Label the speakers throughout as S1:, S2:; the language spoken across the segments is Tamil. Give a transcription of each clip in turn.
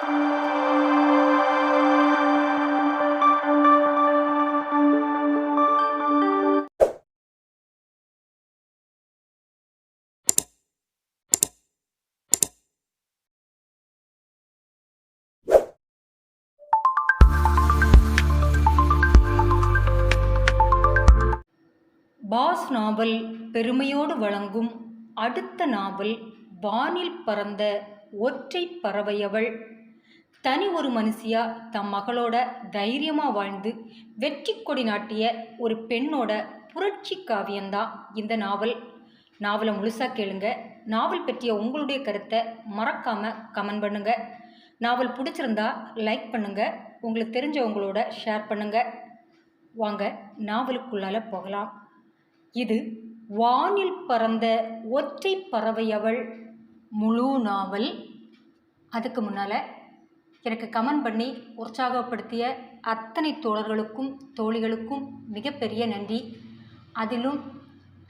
S1: பாஸ் நாவல் பெருமையோடு வழங்கும் அடுத்த நாவல் வானில் பறந்த ஒற்றை பறவையவள். தனி ஒரு மனுஷியா தம் மகளோட தைரியமாக வாழ்ந்து வெற்றி கொடி நாட்டிய ஒரு பெண்ணோட புரட்சி காவியம்தான் இந்த நாவல். நாவலை முழுசாக கேளுங்க. நாவல் பற்றிய உங்களுடைய கருத்தை மறக்காமல் கமெண்ட் பண்ணுங்கள். நாவல் பிடிச்சிருந்தா லைக் பண்ணுங்கள். உங்களுக்கு தெரிஞ்சவங்களோட ஷேர் பண்ணுங்கள். வாங்க நாவலுக்குள்ளால போகலாம். இது வானில் பறந்த ஒற்றை பறவையவள் முழு நாவல். அதுக்கு முன்னால் எனக்கு கமெண்ட் பண்ணி உற்சாகப்படுத்திய அத்தனை தோழர்களுக்கும் தோழிகளுக்கும் மிகப்பெரிய நன்றி. அதிலும்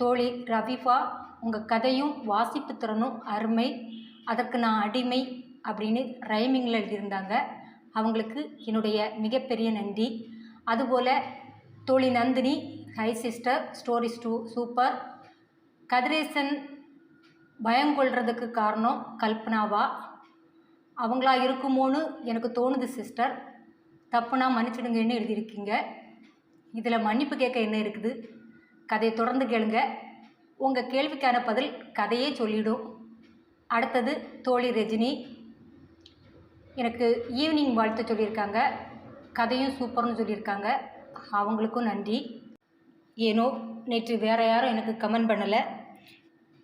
S1: தோழி ரவிஃபா, உங்கள் கதையும் வாசிப்பு திறனும் அருமை, அதற்கு நான் அடிமை அப்படின்னு ரைமிங்கில் எழுதியிருந்தாங்க. அவங்களுக்கு என்னுடைய மிகப்பெரிய நன்றி. அதுபோல் தோழி Nandini, hi sister, stories super. Kathiresan பயங்கொள்றதுக்கு காரணம் கல்பனாவா? அவங்களா இருக்குமோன்னு எனக்கு தோணுது சிஸ்டர். தப்புனா மன்னிச்சிடுங்கன்னு எழுதியிருக்கீங்க. இதில் மன்னிப்பு கேட்க என்ன இருக்குது? கதையை தொடர்ந்து கேளுங்க. உங்கள் கேள்விக்கான பதில் கதையே சொல்லிடும். அடுத்தது தோழி ரஜினி, எனக்கு ஈவினிங் வாழ்த்து சொல்லியிருக்காங்க. கதையும் சூப்பர்னு சொல்லியிருக்காங்க. அவங்களுக்கும் நன்றி. ஏனோ நேற்று வேறு யாரும் எனக்கு கமெண்ட் பண்ணலை.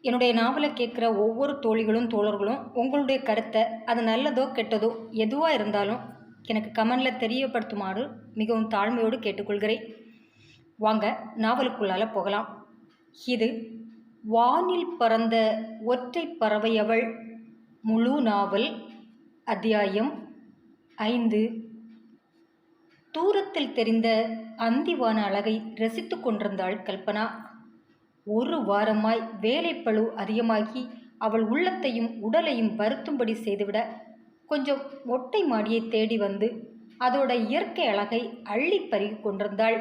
S1: என்னுடைய நாவலை கேட்குற ஒவ்வொரு தோழிகளும் தோழர்களும் உங்களுடைய கருத்தை, அது நல்லதோ கெட்டதோ எதுவாக இருந்தாலும் எனக்கு கமெண்டில் தெரியப்படுத்துமாறு மிகவும் தாழ்மையோடு கேட்டுக்கொள்கிறேன். வாங்க நாவலுக்குள்ளால் போகலாம். இது வானில் பறந்த ஒற்றை பறவையவள் முழு நாவல். அத்தியாயம் 5. தூரத்தில் தெரிந்த அந்திவான அழகை ரசித்து கொண்டிருந்தாள் கல்பனா. ஒரு வாரமாய் வேலைப்பளு அதிகமாகி அவள் உள்ளத்தையும் உடலையும் வருத்தும்படி செய்துவிட கொஞ்சம் மொட்டை மாடியை தேடி வந்து அதோட இயற்கை அழகை அள்ளி பருகி கொண்டிருந்தாள்.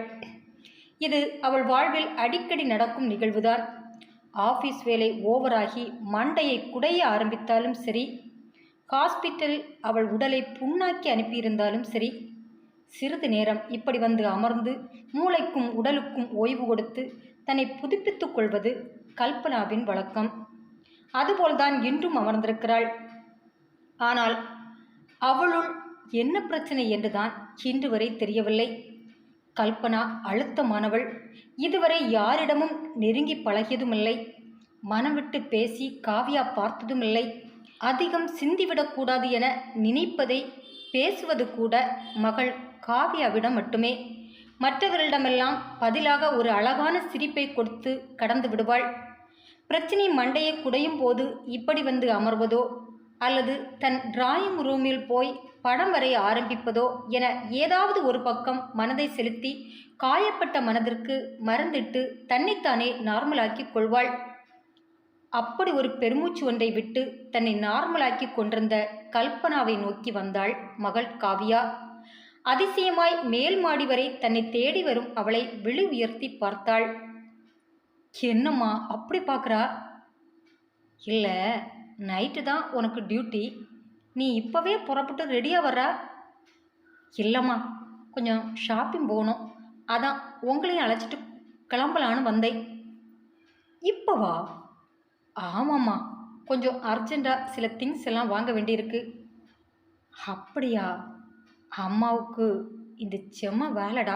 S1: இது அவள் வாழ்வில் அடிக்கடி நடக்கும் நிகழ்வுதான். ஆஃபீஸ் வேலை ஓவராகி மண்டையை குடைய ஆரம்பித்தாலும் சரி, ஹாஸ்பிட்டல் அவள் உடலை புண்ணாக்கி அனுப்பியிருந்தாலும் சரி, சிறிது நேரம் இப்படி வந்து அமர்ந்து மூளைக்கும் உடலுக்கும் ஓய்வு கொடுத்து தன்னை புதுப்பித்துக் கொள்வது கல்பனாவின் வழக்கம். அதுபோல்தான் இன்றும் அமர்ந்திருக்கிறாள். ஆனால் அவளுள் என்ன பிரச்சனை என்றுதான் இன்று வரை தெரியவில்லை. கல்பனா அழுத்தமானவள். இதுவரை யாரிடமும் நெருங்கி பழகியதுமில்லை. மனம் விட்டு பேசி காவியா பார்த்ததுமில்லை. அதிகம் சிந்திவிடக்கூடாது என நினைப்பதை பேசுவது கூட மகள் காவியாவிடம் மட்டுமே. மற்றவர்களிடமெல்லாம் பதிலாக ஒரு அழகான சிரிப்பை கொடுத்து கடந்து விடுவாள். பிரச்சினை மண்டையை குடையும் போது இப்படி வந்து அமர்வதோ அல்லது தன் டிராயிங் ரூமில் போய் படம் வரைய ஆரம்பிப்பதோ என ஏதாவது ஒரு பக்கம் மனதை செலுத்தி காயப்பட்ட மனதிற்கு மருந்திட்டு தன்னைத்தானே நார்மலாக்கி கொள்வாள். அப்படி ஒரு பெருமூச்சு ஒன்றை விட்டு தன்னை நார்மலாக்கி கொண்டிருந்த கல்பனாவை நோக்கி வந்தாள் மகள் காவியா. அதிசயமாய் மேல் மாடி வரை தன்னை தேடி வரும் அவளை விழி உயர்த்தி பார்த்தாள். என்னம்மா அப்படி பார்க்குறா? இல்லை, நைட்டு தான் உனக்கு டியூட்டி, நீ இப்போவே புறப்பட்டு ரெடியாக வர்றா? இல்லைம்மா, கொஞ்சம் ஷாப்பிங் போகணும், அதான் உங்களையும் அழைச்சிட்டு கிளம்பலான்னு வந்தேன். இப்போவா? ஆமாம்மா, கொஞ்சம் அர்ஜெண்ட்டாக சில திங்ஸ் எல்லாம் வாங்க வேண்டியிருக்கு. அப்படியா? அம்மாவுக்கு இந்த செம்ம வேலைடா.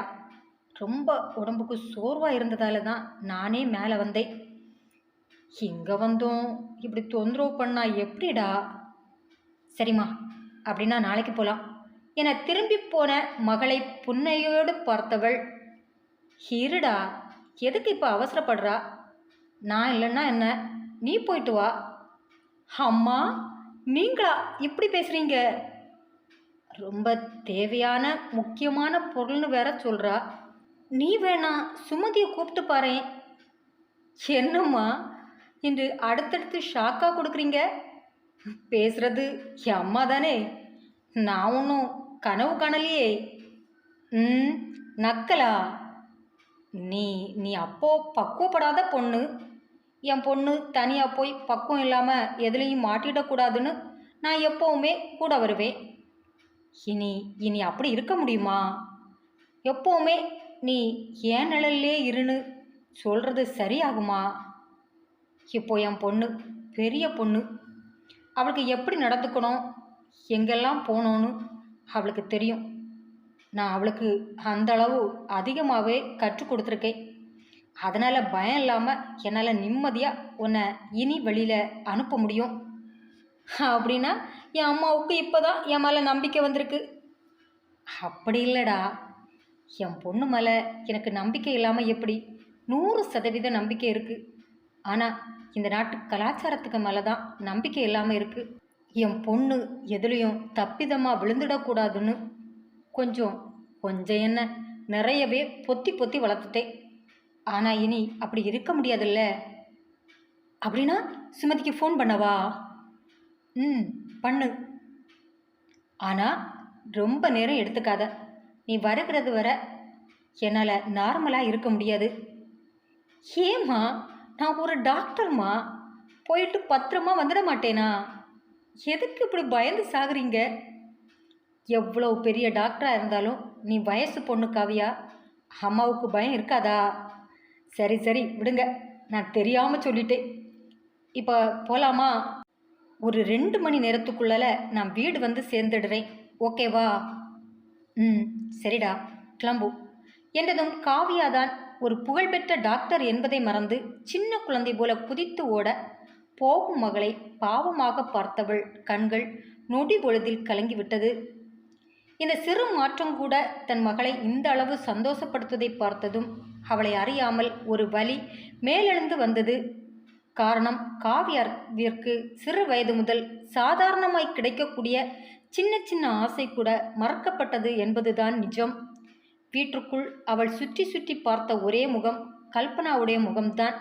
S1: ரொம்ப உடம்புக்கு சோர்வாக இருந்ததால தான் நானே மேலே வந்தேன். இங்கே வந்தோம் இப்படி தொந்தரவு பண்ணா எப்படிடா? சரிம்மா, அப்படின்னா நாளைக்கு போகலாம் என திரும்பி போன மகளை புன்னையோடு பார்த்தவள், இருடா, எதுக்கு இப்போ அவசரப்படுறா? நான் இல்லைன்னா என்ன, நீ போயிட்டு வா. அம்மா, நீங்களா இப்படி பேசுகிறீங்க? ரொம்ப தேவையான முக்கியமான பொருள்னு வேற சொல்கிறா. நீ வேணா சுமதியை கூப்பிட்டு பாரேன். என்னம்மா இன்று அடுத்தடுத்து ஷாக்காக கொடுக்குறீங்க? பேசுகிறது என் அம்மா தானே. நான் ஒன்றும் கனவு காணலையே. ம். நக்கலா? நீ நீ அப்போ பக்குவப்படாத பொண்ணு. என் பொண்ணு தனியாக போய் பக்குவம் இல்லாமல் எதுலேயும் மாட்டிடக்கூடாதுன்னு நான் எப்போவுமே கூட வருவேன். இனி இனி அப்படி இருக்க முடியுமா? எப்போவுமே நீ ஏன் நிழல்லே இருன்னு சொல்கிறது சரியாகுமா? இப்போ என் பொண்ணு பெரிய பொண்ணு. அவளுக்கு எப்படி நடந்துக்கணும், எங்கெல்லாம் போகணுன்னு அவளுக்கு தெரியும். நான் அவளுக்கு அந்த அளவு அதிகமாகவே கற்றுக் கொடுத்துருக்கேன். அதனால் பயம் இல்லாமல் என்னால் நிம்மதியாக உன்னை இனி வழியில் அனுப்ப முடியும். அப்படின்னா என் அம்மாவுக்கு இப்போ தான் என் மேலே நம்பிக்கை வந்திருக்கு. அப்படி இல்லைடா, என் பொண்ணு மேலே எனக்கு நம்பிக்கை இல்லாமல் எப்படி? 100% நம்பிக்கை இருக்குது. ஆனால் இந்த நாட்டு கலாச்சாரத்துக்கு மேலே தான் நம்பிக்கை இல்லாமல் இருக்குது. என் பொண்ணு எதுலேயும் தப்பிதமாக விழுந்துடக்கூடாதுன்னு கொஞ்சம் கொஞ்சம் என்ன நிறையவே பொத்தி பொத்தி வளர்த்துட்டேன். ஆனால் இனி அப்படி இருக்க முடியாதுல்ல. அப்படின்னா சுமதிக்கு ஃபோன் பண்ணவா? ம், பண்ணு. ஆனால் ரொம்ப நேரம் எடுத்துக்காத. நீ வருகிறது வர என்னால் நார்மலாக இருக்க முடியாது. ஏம்மா, நான் ஒரு டாக்டர்மா. போயிட்டு பத்திரமா வந்துட மாட்டேனா? எதுக்கு இப்படி பயந்து சாகுறீங்க? எவ்வளோ பெரிய டாக்டராக இருந்தாலும் நீ வயசு பொண்ணு காவியா. அம்மாவுக்கு பயம் இருக்காதா? சரி சரி விடுங்க, நான் தெரியாமல் சொல்லிட்டேன். இப்போ போகலாமா? ஒரு 2 மணி நேரத்துக்குள்ளால நான் வீடு வந்து சேர்ந்துடுறேன், ஓகேவா? ம், சரிடா, கிளம்பு என்றதும் காவியாதான் ஒரு புகழ்பெற்ற டாக்டர் என்பதை மறந்து சின்ன குழந்தை போல குதித்து ஓட, போகும் மகளை பாவமாக பார்த்தவள் கண்கள் நொடி பொழுதில் கலங்கிவிட்டது. இந்த சிறு மாற்றம் கூட தன் மகளை இந்த அளவு சந்தோஷப்படுத்துவதை பார்த்ததும் அவளை அறியாமல் ஒரு வலி மேலெழுந்து வந்தது. காரணம், காவியாவிற்கு சிறு வயது முதல் சாதாரணமாய் கிடைக்கக்கூடிய சின்ன சின்ன ஆசை கூட மறக்கப்பட்டது என்பதுதான் நிஜம். வீட்டுக்குள் அவள் சுற்றி சுற்றி பார்த்த ஒரே முகம் கல்பனாவுடைய முகம்தான்.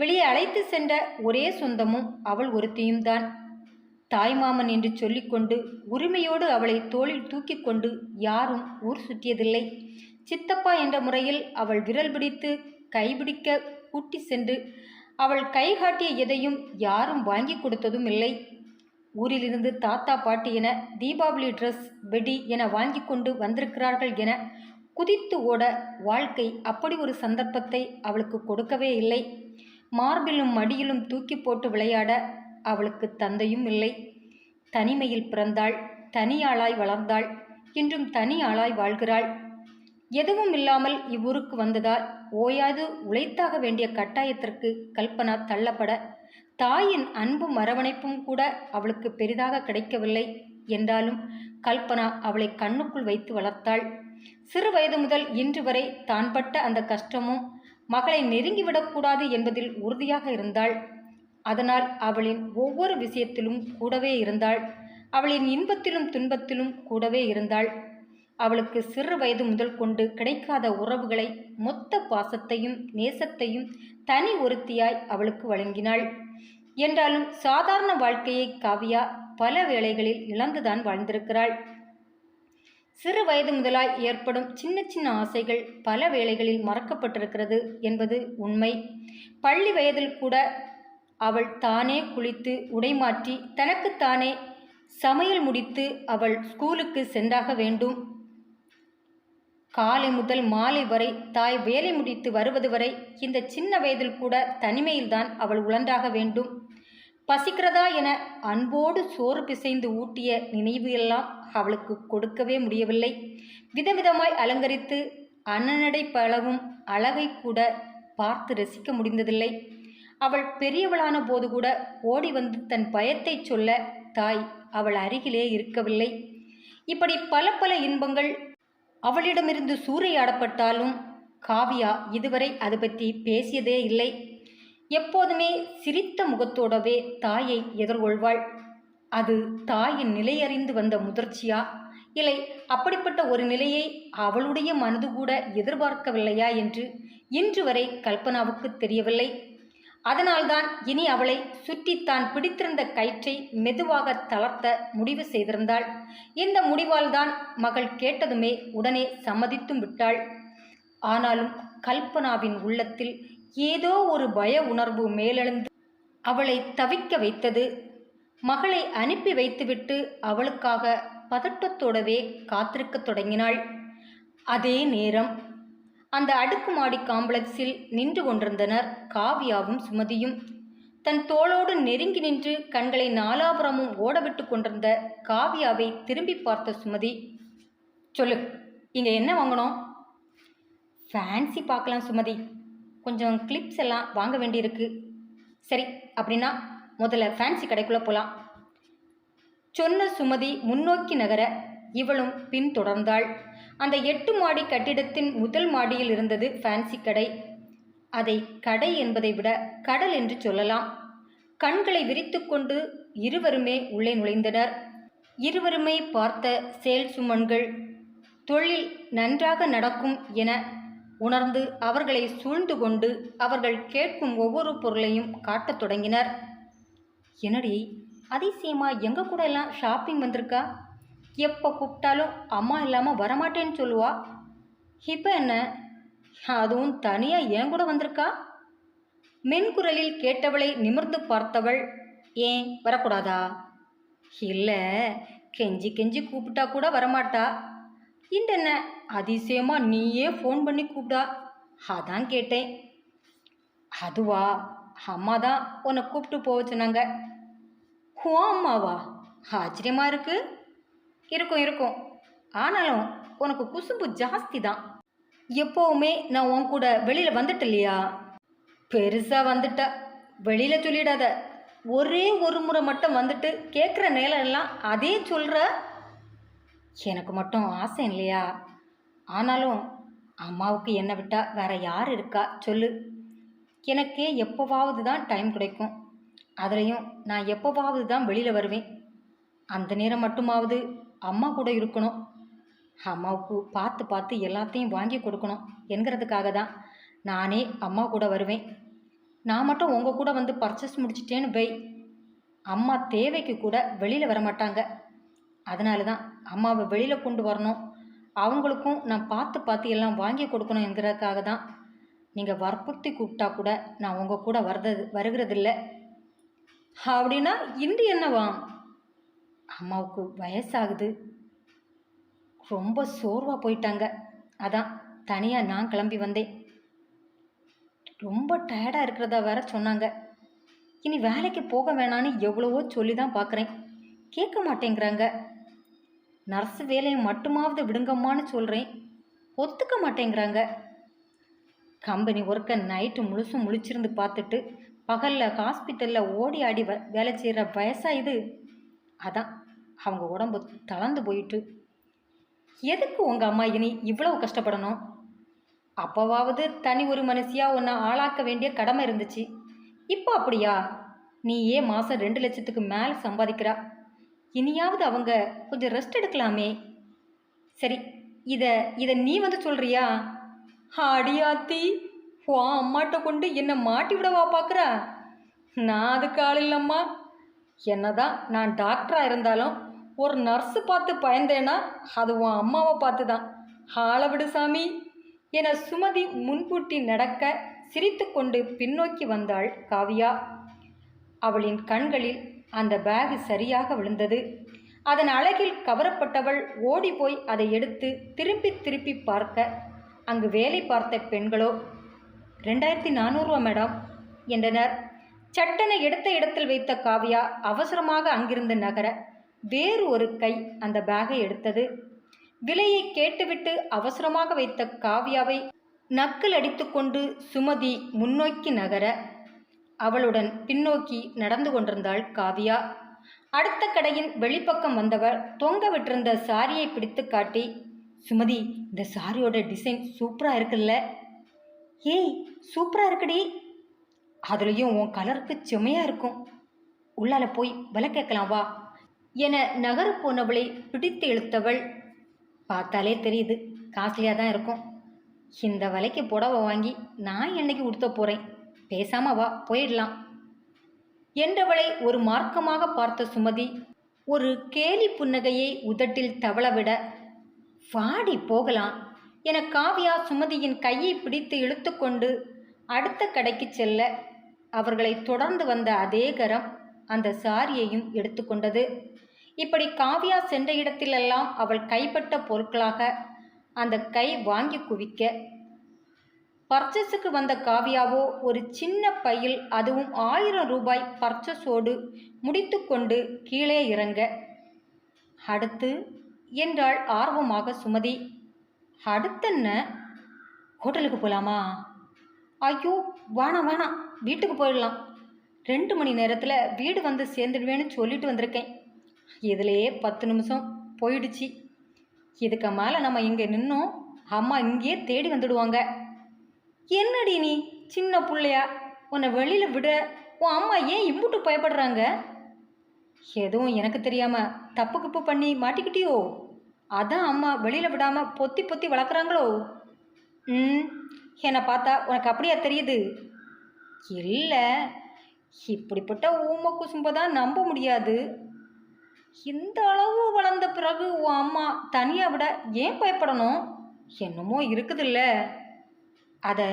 S1: வெளியே அழைத்து சென்ற ஒரே சொந்தமும் அவள் ஒருத்தியும் தான். தாய்மாமன் என்று சொல்லிக்கொண்டு உரிமையோடு அவளை தோளில் தூக்கி கொண்டு யாரும் ஊர் சுற்றியதில்லை. சித்தப்பா என்ற முறையில் அவள் விரல் பிடித்து கைபிடிக்க கூட்டி சென்று அவள் கை காட்டிய எதையும் யாரும் வாங்கி கொடுத்ததும் இல்லை. ஊரிலிருந்து தாத்தா பாட்டி என தீபாவளி ட்ரெஸ் வெடி என வாங்கி கொண்டு வந்திருக்கிறார்கள் என குதித்து ஓட வாழ்க்கை அப்படி ஒரு சந்தர்ப்பத்தை அவளுக்கு கொடுக்கவே இல்லை. மார்பிலும் மடியிலும் தூக்கி போட்டு விளையாட அவளுக்கு தந்தையும் இல்லை. தனிமையில் பிறந்தாள், தனியாளாய் வளர்ந்தாள், இன்றும் தனியாளாய் வாழ்கிறாள். எதுவும் இல்லாமல் இவ்வூருக்கு வந்ததால் ஓயாது உழைத்தாக வேண்டிய கட்டாயத்திற்கு கல்பனா தள்ளப்பட, தாயின் அன்பும் அரவணைப்பும் கூட அவளுக்கு பெரிதாக கிடைக்கவில்லை. என்றாலும் கல்பனா அவளை கண்ணுக்குள் வைத்து வளர்த்தாள். சிறு வயது முதல் இன்று வரை தான் பட்ட அந்த கஷ்டமும் மகளை நெருங்கிவிடக்கூடாது என்பதில் உறுதியாக இருந்தாள். அதனால் அவளின் ஒவ்வொரு விஷயத்திலும் கூடவே இருந்தாள். அவளின் இன்பத்திலும் துன்பத்திலும் கூடவே இருந்தாள். அவளுக்கு சிறு வயது முதல் கொண்டு கிடைக்காத உறவுகளை, மொத்த பாசத்தையும் நேசத்தையும் தனி ஒருத்தியாய் அவளுக்கு வழங்கினாள். என்றாலும் சாதாரண வாழ்க்கையை காவியா பல வேளைகளில் இழந்துதான் வாழ்ந்திருக்கிறாள். சிறு வயது முதலாய் ஏற்படும் சின்ன சின்ன ஆசைகள் பல வேளைகளில் மறக்கப்பட்டிருக்கிறது என்பது உண்மை. பள்ளி வயதில் கூட அவள் தானே குளித்து உடைமாற்றி தனக்குத்தானே சமையல் முடித்து அவள் ஸ்கூலுக்கு சென்றாக வேண்டும். காலை முதல் மாலை வரை தாய் வேலை முடித்து வருவது வரை இந்த சின்ன வயதில் கூட தனிமையில்தான் அவள் உழன்றாக வேண்டும். பசிக்கிறதா என அன்போடு சோறு பிசைந்து ஊட்டிய நினைவு எல்லாம் அவளுக்கு கொடுக்கவே முடியவில்லை. விதவிதமாய் அலங்கரித்து அன்னநடை பழகும் அழகை கூட பார்த்து ரசிக்க முடிந்ததில்லை. அவள் பெரியவளான போது கூட ஓடி வந்து தன் பயத்தை சொல்ல தாய் அவள் அருகிலே இருக்கவில்லை. இப்படி பல பல இன்பங்கள் அவளிடமிருந்து சூறையாடப்பட்டாலும் காவியா இதுவரை அது பற்றி பேசியதே இல்லை. எப்போதுமே சிரித்த முகத்தோடவே தாயை எதிர்கொள்வாள். அது தாயின் நிலையறிந்து வந்த முதிர்ச்சியா, இல்லை அப்படிப்பட்ட ஒரு நிலையை அவளுடைய மனது கூட எதிர்பார்க்கவில்லையா என்று இன்று வரை கல்பனாவுக்கு தெரியவில்லை. அதனால்தான் இனி அவளை சுற்றி தான் பிடித்திருந்த கயிற்றை மெதுவாக தளர்த்த முடிவு செய்திருந்தாள். இந்த முடிவால் தான் மகள் கேட்டதுமே உடனே சம்மதித்தும் விட்டாள். ஆனாலும் கல்பனாவின் உள்ளத்தில் ஏதோ ஒரு பய உணர்வு மேலெழுந்து அவளை தவிக்க வைத்தது. மகளை அனுப்பி வைத்துவிட்டு அவளுக்காக பதட்டத்தோடவே காத்திருக்கத் தொடங்கினாள். அதே நேரம் அந்த அடுக்குமாடி காம்ப்ளெக்ஸில் நின்று கொண்டிருந்தனர் காவியாவும் சுமதியும். தன் தோளோடு நெருங்கி நின்று கண்களை நாலாபுரமும் ஓடவிட்டு கொண்டிருந்த காவியாவை திரும்பி பார்த்த சுமதி, சொல்லு, இங்கே என்ன வாங்கணும்? ஃபேன்சி பார்க்கலாம் சுமதி, கொஞ்சம் கிளிப்ஸ் எல்லாம் வாங்க வேண்டியிருக்கு. சரி, அப்படின்னா முதல்ல ஃபேன்சி கடைக்குள்ளே போகலாம் சொன்ன சுமதி முன்னோக்கி நகர இவளும் பின்தொடர்ந்தாள். அந்த 8 மாடி கட்டிடத்தின் முதல் மாடியில் இருந்தது ஃபேன்சி கடை. அதை கடை என்பதை விட கடல் என்று சொல்லலாம். கண்களை விரித்து கொண்டு இருவருமே உள்ளே நுழைந்தனர். இருவருமே பார்த்த சேல்சுமன்கள் தொழில் நன்றாக நடக்கும் என உணர்ந்து அவர்களை சூழ்ந்து கொண்டு அவர்கள் கேட்கும் ஒவ்வொரு பொருளையும் காட்டத் தொடங்கினர். என்னடி அதிசயமா எங்க கூட எல்லாம் ஷாப்பிங் வந்திருக்கா? எப்போ கூப்பிட்டாலும் அம்மா இல்லாமல் வரமாட்டேன்னு சொல்லுவா. இப்போ என்ன, அதுவும் தனியாக ஏன் கூட வந்திருக்கா? மென்குரலில் கேட்டவளை நிமிர்ந்து பார்த்தவள், ஏன் வரக்கூடாதா? இல்லை, கெஞ்சி கெஞ்சி கூப்பிட்டா கூட வரமாட்டா. என்ன அதிசயமாக நீயே ஃபோன் பண்ணி கூப்பிடா, அதான் கேட்டேன். அதுவா, அம்மா தான் உன்னை கூப்பிட்டு போக சொன்னாங்க. ஓ அம்மாவா? ஆச்சரியமாக இருக்கு. இருக்கும் இருக்கும், ஆனாலும் உனக்கு குசும்பு ஜாஸ்தி தான். எப்போவுமே நான் உன் கூட வெளியில் வந்துட்டு இல்லையா? பெருசாக வந்துட்ட, வெளியில் சொல்லிடாத. ஒரே ஒரு முறை மட்டும் வந்துட்டு கேட்குற நேரம் எல்லாம் அதே சொல்கிற. எனக்கு மட்டும் ஆசை இல்லையா? ஆனாலும் அம்மாவுக்கு என்னை விட்டால் வேற யார் இருக்கா சொல்லு? எனக்கு எப்போவாவது தான் டைம் கிடைக்கும். அதுலேயும் நான் எப்போவாவது தான் வெளியில் வருவேன். அந்த நேரம் மட்டுமாவது அம்மா கூட இருக்கணும். அம்மாவுக்கு பார்த்து பார்த்து எல்லாத்தையும் வாங்கி கொடுக்கணும் என்கிறதுக்காக தான் நானே அம்மா கூட வருவேன். நான் மட்டும் உங்கள் கூட வந்து பர்ச்சேஸ் முடிச்சிட்டேன்னு வை, அம்மா தேவைக்கு கூட வெளியில் வரமாட்டாங்க. அதனால தான் அம்மாவை வெளியில் கொண்டு வரணும், அவங்களுக்கும் நான் பார்த்து பார்த்து எல்லாம் வாங்கி கொடுக்கணும் என்கிறதுக்காக தான் நீங்கள் வற்புறுத்தி கூப்பிட்டா கூட நான் உங்கள் கூட வருகிறதில்ல. அப்படின்னா இன்று என்னவா? அம்மாவுக்கு வயசாகுது, ரொம்ப சோர்வாக போயிட்டாங்க. அதான் தனியாக நான் கிளம்பி வந்தேன். ரொம்ப டயர்டாக இருக்கிறதா வேற சொன்னாங்க. இனி வேலைக்கு போக வேணான்னு எவ்வளவோ சொல்லி தான் பார்க்குறேன், கேட்க மாட்டேங்கிறாங்க. நர்ஸு வேலையை மட்டுமாவது விடுங்கம்மான்னு சொல்கிறேன், ஒத்துக்க மாட்டேங்கிறாங்க. கம்பெனி ஒர்க்கை நைட்டு முழுசும் முழிச்சிருந்து பார்த்துட்டு பகலில் ஹாஸ்பிட்டலில் ஓடி ஆடி வேலை செய்கிற வயசா இது? அதான் அவங்க உடம்பு தளர்ந்து போயிட்டு. எதுக்கு உங்கள் அம்மா இனி இவ்வளவு கஷ்டப்படணும்? அப்போவாவது தனி ஒரு மனுஷியாக உன்னை ஆளாக்க வேண்டிய கடமை இருந்துச்சு. இப்போ அப்படியா? நீயே மாதம் 2 லட்சத்துக்கு மேலே சம்பாதிக்கிறா. இனியாவது அவங்க கொஞ்சம் ரெஸ்ட் எடுக்கலாமே. சரி, இதை நீ வந்து சொல்கிறியா? அடியாத்தி, வா அம்மாட்ட கொண்டு என்னை மாட்டி விடவா பார்க்குறா? நான் அதுக்கு ஆள் இல்லைம்மா. என்னதான் நான் டாக்டராக இருந்தாலும் ஒரு நர்ஸு பார்த்து பயந்தேன்னா அது உன் அம்மாவை பார்த்து தான். ஆள விடு சாமி என சுமதி முன்கூட்டி நடக்க சிரித்து கொண்டு பின்னோக்கி வந்தாள் காவியா. அவளின் கண்களில் அந்த பேகு சரியாக விழுந்தது. அதன் அழகில் கவரப்பட்டவள் ஓடி போய் அதை எடுத்து திருப்பி திருப்பி பார்க்க அங்கு வேலை பார்த்த பெண்களோ 2400 ரூபா மேடம் என்றனர். சட்டென எடுத்த இடத்தில் வைத்த காவியா அவசரமாக அங்கிருந்து நகர வேறு ஒரு கை அந்த பேகை எடுத்தது. விலையை கேட்டுவிட்டு அவசரமாக வைத்த காவியாவை நக்கல் அடித்து கொண்டு சுமதி முன்னோக்கி நகர அவளுடன் பின்னோக்கி நடந்து கொண்டிருந்தாள் காவியா. அடுத்த கடையின் வெளிப்பக்கம் வந்தவர் தொங்க விட்டிருந்த சாரியை பிடித்து காட்டி, சுமதி, இந்த சாரியோட டிசைன் சூப்பராக இருக்குல்ல? ஏய், சூப்பராக இருக்குடி. அதுலேயும் உன் கலருக்கு செம்மையாக இருக்கும். உள்ளால போய் விலை கேட்கலாம் வா என நகர போனவளை பிடித்து இழுத்தவள், பார்த்தாலே தெரியுது காஸ்ட்லியாக தான் இருக்கும். இந்த விலைக்கு புடவை வாங்கி நான் என்னைக்கு உடுத்த போகிறேன் பேசாம வா, போயிடலாம் என்றவளை ஒரு மார்க்கமாக பார்த்த சுமதி ஒரு கேலி புன்னகையை உதட்டில் தவளவிட, வாடி போகலாம் என காவ்யா சுமதியின் கையை பிடித்து இழுத்துக்கொண்டு அடுத்த கடைக்கு செல்ல, அவர்களை தொடர்ந்து வந்த அதே கரம் அந்த சாரியையும் எடுத்துக்கொண்டது. இப்படி காவ்யா சென்ற இடத்திலெல்லாம் அவள் கைப்பட்ட பொருட்களாக அந்த கை வாங்கி குவிக்க, பர்ச்சேஸுக்கு வந்த காவ்யாவோ ஒரு சின்ன பையில் அதுவும் 1000 ரூபாய் பர்ச்சேஸோடு முடித்து கொண்டு கீழே இறங்க, அடுத்து என்றாள் ஆர்வமாக சுமதி. அடுத்தென்ன? ஹோட்டலுக்கு போகலாமா? ஐயோ வேணாம் வேணாம், வீட்டுக்கு போயிடலாம். 2 மணி நேரத்தில் வீடு வந்து சேர்ந்துடுவேன்னு சொல்லிட்டு வந்திருக்கேன். இதிலேயே 10 நிமிஷம் போயிடுச்சு. இதுக்கு மேலே நம்ம இங்கே நின்னோம், அம்மா இங்கேயே தேடி வந்துடுவாங்க. என்னடி நீ சின்ன பிள்ளையா, உன்னை வெளியில் விட உன் அம்மா ஏன் இம்புட்டு பயப்படுறாங்க? எதுவும் எனக்கு தெரியாமல் தப்பு கிப்பு பண்ணி மாட்டிக்கிட்டியோ? அதான் அம்மா வெளியில் விடாமல் பொத்தி பொத்தி வளர்க்குறாங்களோ? என்னை பார்த்தா உனக்கு அப்படியா தெரியுது? இல்லை, இப்படிப்பட்ட ஊமை குசும்பை தான் நம்ப முடியாது. இந்த அளவு வளர்ந்த பிறகு உன் அம்மா தனியாக விட ஏன் பயப்படணும்? என்னமோ இருக்குதில்ல, அதை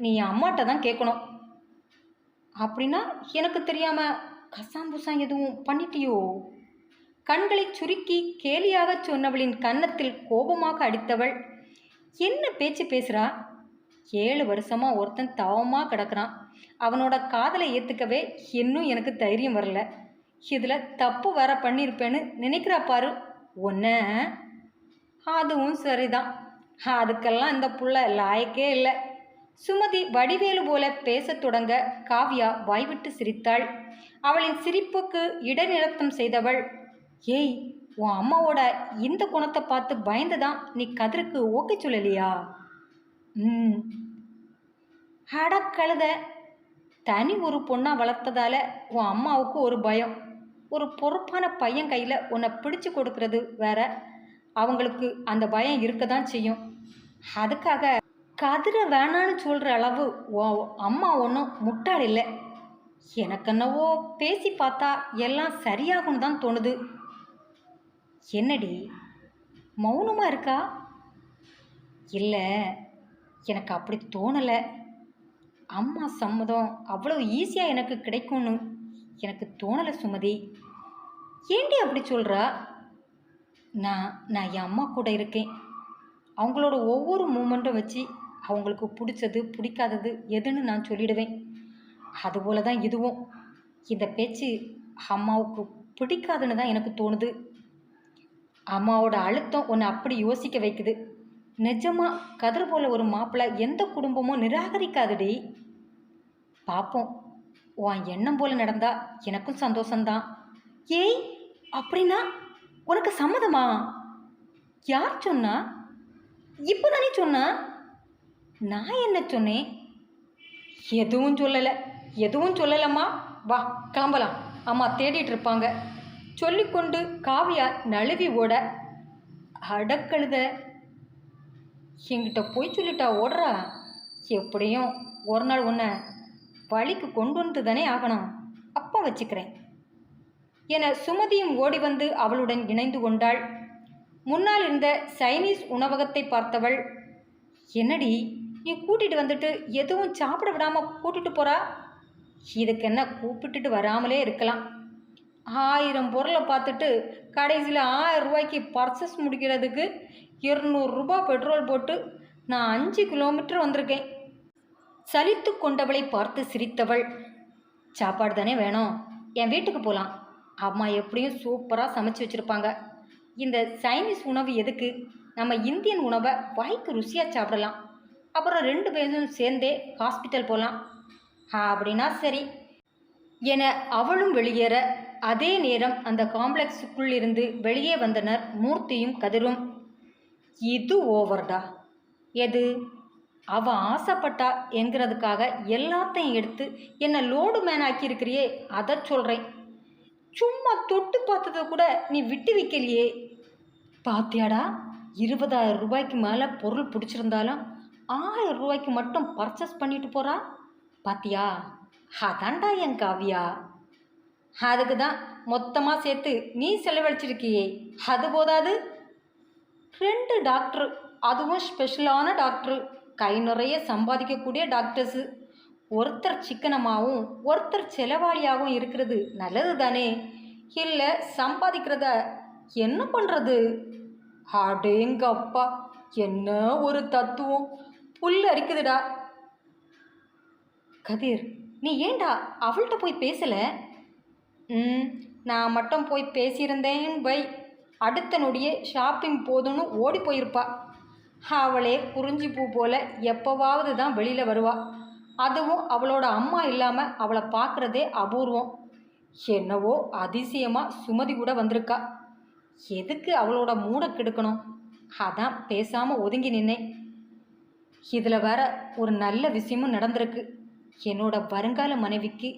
S1: நீ அம்மாட்ட தான் கேட்கணும். அப்படின்னா எனக்கு தெரியாமல் கசாம்புசாம் எதுவும் பண்ணிட்டியோ? கண்களை சுருக்கி கேலியாக சொன்னவளின் கன்னத்தில் கோபமாக அடித்தவள், என்ன பேச்சு பேசுகிறா? 7 வருஷமாக ஒருத்தன் தவமாக கிடக்கிறான். அவனோட காதலை ஏற்றுக்கவே இன்னும் எனக்கு தைரியம் வரல. இதில் தப்பு வேற பண்ணியிருப்பேன்னு நினைக்கிறா பாரு ஒன்ன. அதுவும் சரிதான், அதுக்கெல்லாம் இந்த புள்ள லாயக்கே இல்லை. சுமதி வடிவேலு போல பேசத் தொடங்க காவ்யா வாய்விட்டு சிரித்தாள். அவளின் சிரிப்புக்கு இடைநிறுத்தம் செய்தவள், ஏய், உன் அம்மாவோட இந்த குணத்தை பார்த்து பயந்துதான் நீ கதிருக்கு ஓகே சொல்லலையா? அடக்கழுத, தனி ஒரு பொண்ணாக வளர்த்ததால உன் அம்மாவுக்கு ஒரு பயம். ஒரு பொறுப்பான பையன் கையில் உன்னை பிடிச்சு கொடுக்கறது வேற. அவங்களுக்கு அந்த பயம் இருக்க தான் செய்யும். அதுக்காக கதிரை வேணான்னு சொல்கிற அளவு உன் அம்மா ஒன்றும் முட்டாள் இல்லை. எனக்கு என்னவோ பேசி பார்த்தா எல்லாம் சரியாகும்னு தான் தோணுது. என்னடி மௌனமாக இருக்கா? இல்லை, எனக்கு அப்படி தோணலை. அம்மா சம்மதம் அவ்வளோ ஈஸியாக எனக்கு கிடைக்கும்னு எனக்கு தோணலை சுமதி. ஏண்டி அப்படி சொல்கிறா? நான் என் அம்மா கூட இருக்கேன். அவங்களோட ஒவ்வொரு மூமெண்ட்டும் வச்சு அவங்களுக்கு பிடிச்சது பிடிக்காதது எதுன்னு நான் சொல்லிடுவேன். அதுபோல தான் இதுவும். இந்த பேச்சு அம்மாவுக்கு பிடிக்காதுன்னு தான் எனக்கு தோணுது. அம்மாவோட அழுத்தம் உன்னை அப்படி யோசிக்க வைக்குது. நிஜமாக கதிர் போல ஒரு மாப்பிள்ளை எந்த குடும்பமும் நிராகரிக்காதுடி. பார்ப்போம், உன் எண்ணம் போல நடந்தா எனக்கும் சந்தோஷந்தான். ஏய், அப்படின்னா உனக்கு சம்மதமா? யார் சொன்னா? இப்போ தானே சொன்னா. நான் என்ன சொன்னேன்? எதுவும் சொல்லலைம்மா. வா கிளம்பலாம், அம்மா தேடிட்டு இருப்பாங்க சொல்லிக்கொண்டு காவியா நழுவி ஓட, அடக்கழுத, என்கிட்ட போய் சொல்லிட்டா ஓடுறா. எப்படியும் ஒரு நாள் உன்னை வழிக்கு கொண்டு வந்து தானே ஆகணும், அப்பா வச்சுக்கிறேன் என சுமதியும் ஓடி வந்து அவளுடன் இணைந்து கொண்டாள். முன்னால் இருந்த சைனீஸ் உணவகத்தை பார்த்தவள், என்னடி நீ கூட்டிகிட்டு வந்துட்டு எதுவும் சாப்பிட விடாமல் கூட்டிகிட்டு போகிறா? இதுக்கு என்ன கூப்பிட்டுட்டு வராமலே இருக்கலாம். 1000 பொருளை பார்த்துட்டு கடைசியில் 1000 ரூபாய்க்கு பர்ச்சேஸ் முடிக்கிறதுக்கு 200 ரூபா பெட்ரோல் போட்டு நான் 5 கிலோமீட்டர் வந்திருக்கேன். சலித்து கொண்டவளை பார்த்து சிரித்தவள், சாப்பாடு தானே வேணும், என் வீட்டுக்கு போகலாம். அம்மா எப்படியும் சூப்பராக சமைச்சு வச்சுருப்பாங்க. இந்த சைனீஸ் உணவு எதுக்கு? நம்ம இந்தியன் உணவை வாய்க்கு ருசியாக சாப்பிடலாம். அப்புறம் 2 பேரும் சேர்ந்தே ஹாஸ்பிட்டல் போகலாம். அப்படின்னா சரி என அவளும் வெளியேற, அதே நேரம் அந்த காம்ப்ளெக்ஸுக்குள் இருந்து வெளியே வந்தனர் மூர்த்தியும் கதிரும். இது ஓவர்டா. எது? அவள் ஆசைப்பட்டா என்கிறதுக்காக எல்லாத்தையும் எடுத்து என்னை லோடு மேன் ஆக்கியிருக்கிறியே, அதை சொல்கிறேன். சும்மா தொட்டு பார்த்ததை கூட நீ விட்டு வைக்கலையே. பாத்தியாடா, 20,000 ரூபாய்க்கு மேலே பொருள் பிடிச்சிருந்தாலும் 1000 ரூபாய்க்கு மட்டும் பர்ச்சேஸ் பண்ணிட்டு போகிறா. பாத்தியா, அதான்டா என் காவியா. அதுக்கு தான் மொத்தமாக சேர்த்து நீ செலவழிச்சிருக்கியே, அது போதாது? 2 டாக்டரு, அதுவும் ஸ்பெஷலான டாக்டரு, கை நிறைய சம்பாதிக்கக்கூடிய டாக்டர்ஸு. ஒருத்தர் சிக்கனமாகவும் ஒருத்தர் செலவாளியாகவும் இருக்கிறது நல்லது தானே? இல்லை சம்பாதிக்கிறத என்ன பண்ணுறது? அடேங்கப்பா, என்ன ஒரு தத்துவம்! புல் அரிக்குதுடா. கதிர், நீ ஏண்டா அவள்கிட்ட போய் பேசலை? நான் மட்டும் போய் பேசியிருந்தேன் பை, அடுத்த நொடியே ஷாப்பிங் போதும்னு ஓடி போயிருப்பா. அவளே குறிஞ்சி பூ போல் எப்போவாவது தான் வெளியில் வருவா. அதுவும் அவளோட அம்மா இல்லாமல் அவளை பார்க்குறதே அபூர்வம். என்னவோ அதிசயமாக சுமதி கூட வந்திருக்கா. எதுக்கு அவளோட மூடை கெடுக்கணும்? அதான் பேசாமல் ஒதுங்கி நின்னேன். இதில் வேற ஒரு நல்ல விஷயமும் நடந்திருக்கு. என்னோட வருங்கால மனைவிக்கு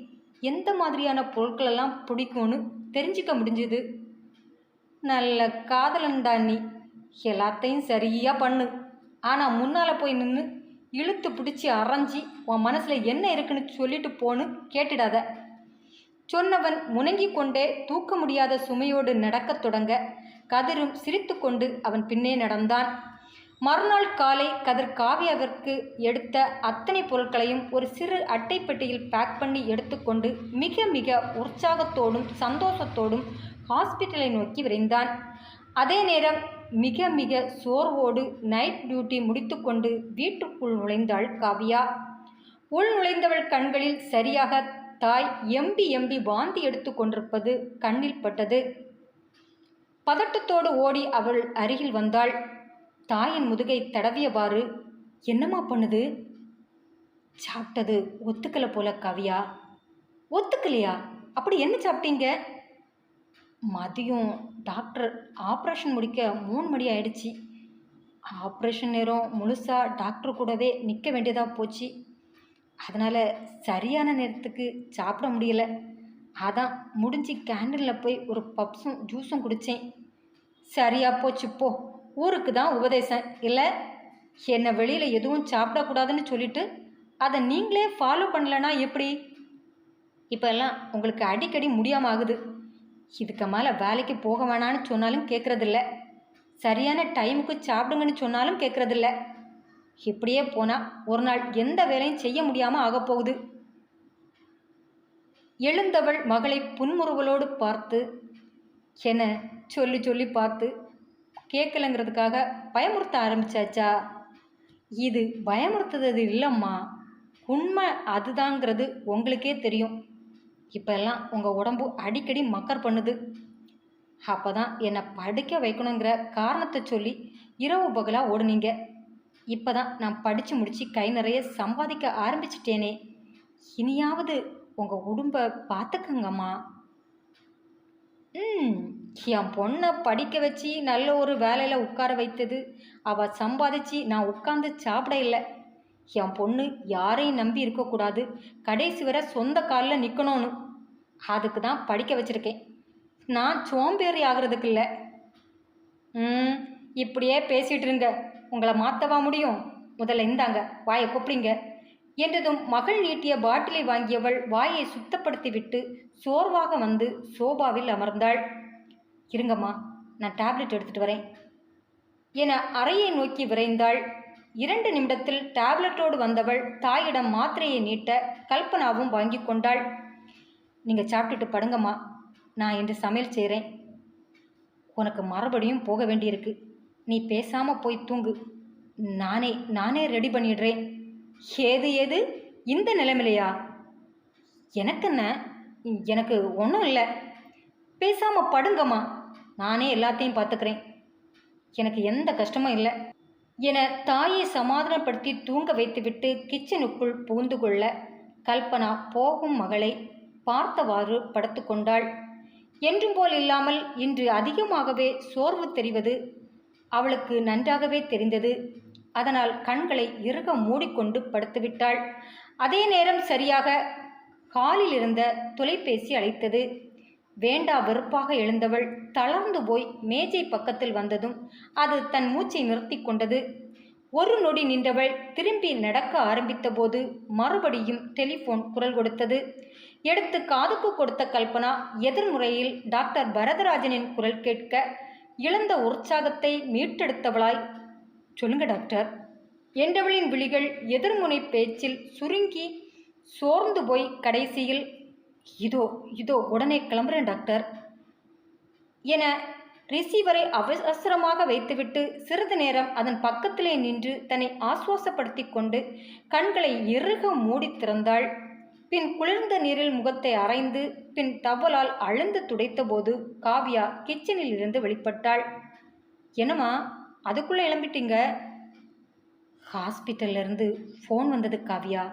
S1: எந்த மாதிரியான பொருட்களெல்லாம் பிடிக்கும்னு தெரிஞ்சுக்க முடிஞ்சுது. நல்ல காதலன்டா நீ, எல்லாத்தையும் சரியாக பண்ணு. ஆனால் முன்னால் போய் நின்று இழுத்து பிடிச்சி அரைஞ்சி உன் மனசில் என்ன இருக்குன்னு சொல்லிட்டு போன்னு கேட்டுடாத. சொன்னவன் முணங்கி கொண்டே தூக்க முடியாத சுமையோடு நடக்கத் தொடங்க கதிரும் சிரித்து கொண்டு அவன் பின்னே நடந்தான். மறுநாள் காலை கதிர் காவியாவிற்கு எடுத்த அத்தனை பொருட்களையும் ஒரு சிறு அட்டைப்பெட்டியில் பேக் பண்ணி எடுத்துக்கொண்டு மிக மிக உற்சாகத்தோடும் சந்தோஷத்தோடும் ஹாஸ்பிட்டலை நோக்கி விரைந்தான். அதே நேரம் மிக மிக சோர்வோடு நைட் டியூட்டி முடித்துக்கொண்டு வீட்டுக்குள் நுழைந்தாள் காவியா. உள் நுழைந்தவள் கண்களில் சரியாக தாய் எம்பி எம்பி வாந்தி எடுத்து கொண்டிருப்பது கண்ணில் பட்டது. பதட்டத்தோடு ஓடி அவள் அருகில் வந்தாள். தாயின் முதுகை தடவியவாறு, என்னம்மா பண்ணுது? சாப்பிட்டது ஒத்துக்கலை போல காவியா. ஒத்துக்கலையா? அப்படி என்ன சாப்பிட்டீங்க? மதியம் டாக்டர் ஆப்ரேஷன் முடிக்க 3 மணி ஆயிடுச்சு. ஆப்ரேஷன் நேரம் முழுசாக டாக்டர் கூடவே நிற்க வேண்டியதாக போச்சு. அதனால் சரியான நேரத்துக்கு சாப்பிட முடியலை. அதான் முடிஞ்சு கேண்டீனில் போய் ஒரு பப்ஸும் ஜூஸும் குடித்தேன். சரியா போச்சு போ. ஊருக்கு தான் உபதேசம் இல்லை? என்னை வெளியில் எதுவும் சாப்பிடக்கூடாதுன்னு சொல்லிட்டு அதை நீங்களே ஃபாலோ பண்ணலன்னா எப்படி? இப்போ எல்லாம் உங்களுக்கு அடிக்கடி முடியாமல் ஆகுது. இதுக்கு மேலே வேலைக்கு போக வேணான்னு சொன்னாலும் கேட்குறதில்ல, சரியான டைமுக்கு சாப்பிடுங்கன்னு சொன்னாலும் கேட்குறதில்ல. இப்படியே போனால் ஒரு நாள் எந்த வேலையும் செய்ய முடியாமல் ஆகப்போகுது. எழுந்தவள் மகளை புன்முறுவலோடு பார்த்து, என்ன சொல்லி சொல்லி பார்த்து கேட்கலங்கிறதுக்காக பயமுறுத்த ஆரம்பிச்சாச்சா? இது பயமுறுத்துறது இல்லைம்மா, உண்மை அதுதாங்கிறது உங்களுக்கே தெரியும். இப்போல்லாம் உங்கள் உடம்பு அடிக்கடி மக்கர் பண்ணுது. அப்போ தான் என்னை படிக்க வைக்கணுங்கிற காரணத்தை சொல்லி இரவு பகலாக ஓடுனீங்க. இப்போ தான் நான் படித்து முடித்து கை நிறைய சம்பாதிக்க ஆரம்பிச்சிட்டேனே, இனியாவது உங்கள் உடம்பை பார்த்துக்கங்கம்மா. என் பொண்ணை படிக்க வச்சு நல்ல ஒரு வேலையில் உட்கார வைத்தது, அவள் சம்பாதிச்சு நான் உட்காந்து சாப்பிட இல்லை. என் பொண்ணு யாரையும் நம்பி இருக்கக்கூடாது, கடைசி வரை சொந்த காலில் நிற்கணும்னு. அதுக்கு தான் படிக்க வச்சுருக்கேன். நான் சோம்பேறி ஆகிறதுக்கு இல்லை. இப்படியே பேசிகிட்டு இருங்க, உங்களை மாற்றவா முடியும்? முதல்ல இந்தாங்க, வாயை கொப்பளிங்க என்றதும் மகள் நீட்டிய பாட்டிலை வாங்கியவள் வாயை சுத்தப்படுத்தி விட்டு சோர்வாக வந்து சோபாவில் அமர்ந்தாள். இருங்கம்மா, நான் டேப்லெட் எடுத்துகிட்டு வரேன் என அறையை நோக்கி விரைந்தாள். 2 நிமிடத்தில் டேப்லெட்டோடு வந்தவள் தாயிடம் மாத்திரையை நீட்ட கல்பனாவும் வாங்கி கொண்டாள். நீங்கள் சாப்பிட்டுட்டு படுங்கம்மா, நான் இன்று சமையல் செய்கிறேன். உனக்கு மறுபடியும் போக வேண்டியிருக்கு, நீ பேசாமல் போய் தூங்கு. நானே ரெடி பண்ணிடுறேன். ஏது இந்த நிலைமையிலையா? எனக்குன்ன, எனக்கு ஒன்றும் இல்லை. பேசாமல் படுங்கம்மா, நானே எல்லாத்தையும் பார்த்துக்கிறேன். எனக்கு எந்த கஷ்டமும் இல்லை என தாயை சமாதானப்படுத்தி தூங்க வைத்துவிட்டு கிச்சனுக்குள் புகுந்து கொள்ள கல்பனா போகும் மகளை பார்த்தவாறு படுத்து கொண்டாள். என்றும் போல் இல்லாமல் இன்று அதிகமாகவே சோர்வு தெரிவது அவளுக்கு நன்றாகவே தெரிந்தது. அதனால் கண்களை இறுக மூடிக்கொண்டு படுத்துவிட்டாள். அதே நேரம் சரியாக காலில் இருந்த தொலைபேசி அழைத்தது. வேண்டா வெறுப்பாக எழுந்தவள் தளர்ந்து போய் மேஜை பக்கத்தில் வந்ததும் அது தன் மூச்சை நிறுத்தி கொண்டது. ஒரு நொடி நின்றவள் திரும்பி நடக்க ஆரம்பித்த போது மறுபடியும் டெலிஃபோன் குரல் கொடுத்தது. எடுத்து காதுக்கு கொடுத்த கல்பனா எதிர்முறையில் டாக்டர் வரதராஜனின் குரல் கேட்க இழந்த உற்சாகத்தை மீட்டெடுத்தவளாய், சொல்லுங்க டாக்டர் என்றவளின் விழிகள் எதிர்முனை பேச்சில் சுருங்கி சோர்ந்து போய் கடைசியில், இதோ இதோ உடனே கிளம்புறேன் டாக்டர் என ரிசீவரை அவசரமாக வைத்துவிட்டு சிறிது நேரம் அதன் பக்கத்திலே நின்று தன்னை ஆசுவாசப்படுத்தி கொண்டு கண்களை இறுக மூடி திறந்தாள். பின் குளிர்ந்த நீரில் முகத்தை அரைந்து பின் டவலால் அழுந்து துடைத்தபோது காவ்யா கிச்சனில் இருந்து வெளிப்பட்டாள். என்னம்மா அதுக்குள்ளே எழும்பிட்டீங்க? ஹாஸ்பிட்டல்ல இருந்து ஃபோன் வந்தது காவ்யா,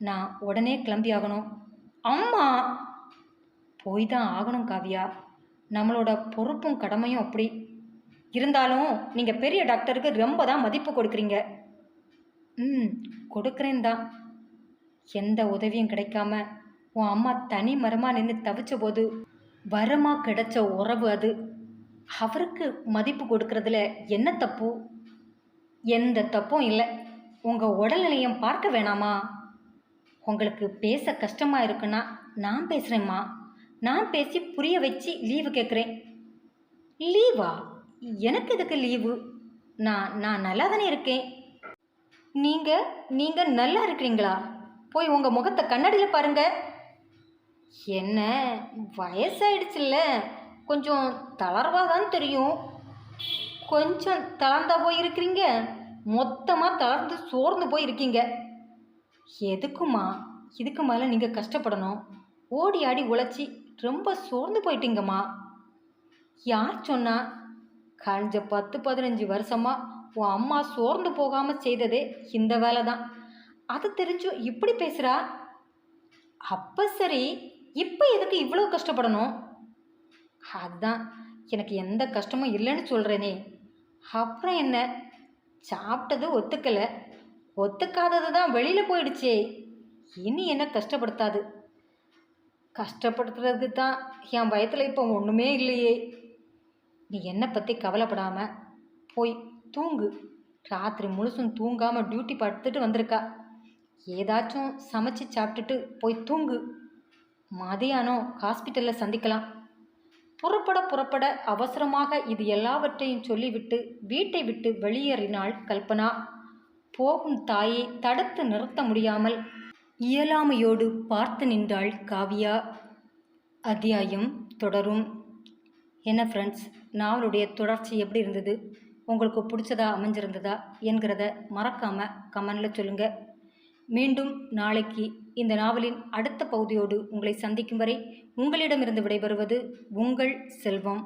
S1: நான் உடனே கிளம்பி ஆகணும். அம்மா! போய் தான் ஆகணும் காவ்யா, நம்மளோட பொறுப்பும் கடமையும் அப்படி. இருந்தாலும் நீங்கள் பெரிய டாக்டருக்கு ரொம்ப தான் மதிப்பு கொடுக்குறீங்க. கொடுக்குறேன் தான். எந்த உதவியும் கிடைக்காம உன் அம்மா தனி மரமாக நின்று தவிச்ச போது வரமாக கிடைச்ச உறவு அது. அவருக்கு மதிப்பு கொடுக்கறதுல என்ன தப்பு? எந்த தப்பும் இல்லை. உங்கள் உடல்நிலையம் பார்க்க வேணாமா? உங்களுக்கு பேச கஷ்டமாக இருக்குன்னா நான் பேசுகிறேம்மா. நான் பேசி புரிய வச்சு லீவு கேட்குறேன். லீவா? எனக்கு எதுக்கு லீவு? நான் நல்லா தானே இருக்கேன். நீங்கள் நல்லா இருக்கிறீங்களா? போய் உங்கள் முகத்தை கண்ணாடியில் பாருங்க. என்ன வயசாயிடுச்சுல்ல, கொஞ்சம் தளர்வாக தான் தெரியும். கொஞ்சம் தளர்ந்தா போய் இருக்கிறீங்க, மொத்தமாக தளர்ந்து சோர்ந்து போய் இருக்கீங்க. எதுக்குமா இதுக்கு மேலே நீங்கள் கஷ்டப்படணும்? ஓடி ஆடி உழைச்சி ரொம்ப சோர்ந்து போயிட்டீங்கம்மா. யார் சொன்னா? கழிஞ்ச 10-15 வருஷமாக உன் அம்மா சோர்ந்து போகாமல் செய்ததே இந்த வேலை தான். அது தெரிஞ்சும் இப்படி பேசுகிறா? அப்போ சரி, இப்போ எதுக்கு இவ்வளோ கஷ்டப்படணும்? அதுதான் எனக்கு எந்த கஷ்டமும் இல்லைன்னு சொல்கிறேனே. அப்புறம் என்ன? சாப்பிட்டது ஒத்துக்கலை, ஒத்துக்காதது தான் வெளியில் போயிடுச்சே. இனி என்ன கஷ்டப்படுத்தாது? கஷ்டப்படுத்துறதுக்கு தான் என் வயத்தில் இப்போ ஒன்றுமே இல்லையே. நீ என்னை பற்றி கவலைப்படாமல் போய் தூங்கு. ராத்திரி முழுசும் தூங்காமல் டியூட்டி படுத்துட்டு வந்திருக்கா. ஏதாச்சும் சமைச்சு சாப்பிட்டுட்டு போய் தூங்கு. மதியானம் ஹாஸ்பிட்டலில் சந்திக்கலாம். புறப்பட அவசரமாக இது எல்லாவற்றையும் சொல்லிவிட்டு வீட்டை விட்டு வெளியேறினாள் கல்பனா. போகும் தாயை தடுத்து நிறுத்த முடியாமல் இயலாமையோடு பார்த்து நின்றாள் காவ்யா. அத்தியாயம் தொடரும். என்ன ஃப்ரெண்ட்ஸ், நாவலுடைய தொடர்ச்சி எப்படி இருந்தது? உங்களுக்கு பிடிச்சதா அமைஞ்சிருந்ததா என்கிறத மறக்காமல் கமெண்டில் சொல்லுங்கள். மீண்டும் நாளைக்கு இந்த நாவலின் அடுத்த பகுதியோடு உங்களை சந்திக்கும் வரை உங்களிடமிருந்து விடைபெறுவது உங்கள் செல்வம்.